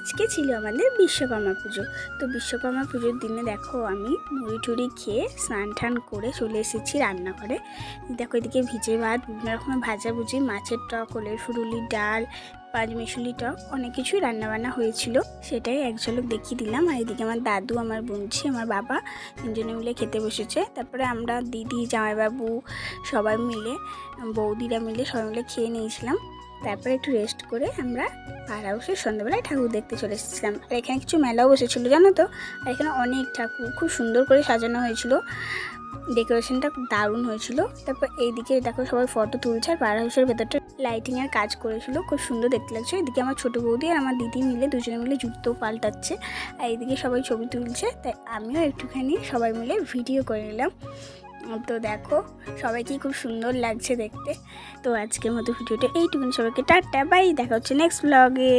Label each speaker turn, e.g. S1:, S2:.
S1: আজকে ছিল আমাদের বিশ্বকর্মা পুজো। তো বিশ্বকর্মা পুজোর দিনে দেখো আমি মুড়ি টুড়ি খেয়ে স্নান টান করে চলে এসেছি রান্নাঘরে। দেখো এদিকে ভিজে ভাত, বিভিন্ন রকমের ভাজাভুজি, মাছের টক, ওলের ফুরুলির ডাল, পাঁচমিশুলি টক, অনেক কিছুই রান্নাবান্না হয়েছিল। সেটাই এক ঝলক দেখিয়ে দিলাম। আর এদিকে আমার দাদু, আমার বোনঝি, আমার বাবা তিনজনে মিলে খেতে বসেছে। তারপরে আমরা দিদি, জামাইবাবু সবাই মিলে, বৌদিরা মিলে সবাই মিলে খেয়ে নিয়েছিলাম। তারপরে একটু রেস্ট করে আমরা পাড়া বসে সন্ধ্যাবেলায় ঠাকুর দেখতে চলে এসেছিলাম। আর এখানে কিছু মেলাও বসেছিলো জানো তো। আর এখানে অনেক ঠাকুর খুব সুন্দর করে সাজানো হয়েছিল, ডেকোরেশনটা খুব দারুণ হয়েছিল। তারপর এইদিকে দেখো সবাই ফটো তুলছে, আর পাড়া হাউসের ভেতরটা লাইটিংয়ের কাজ করেছিল, খুব সুন্দর দেখতে লাগছে। এদিকে আমার ছোটো বৌদি আর আমার দিদি মিলে দুজনে মিলে জুতো পাল্টাচ্ছে, আর এইদিকে সবাই ছবি তুলছে। তাই আমিও একটুখানি সবাই মিলে ভিডিও করে নিলাম। তো দেখো সবাইকে খুব সুন্দর লাগছে দেখতে। তো আজকের মতো ভিডিওটা এইটুকুনি, সবাইকে টাটা বাই, দেখা হচ্ছে নেক্সট ব্লগে।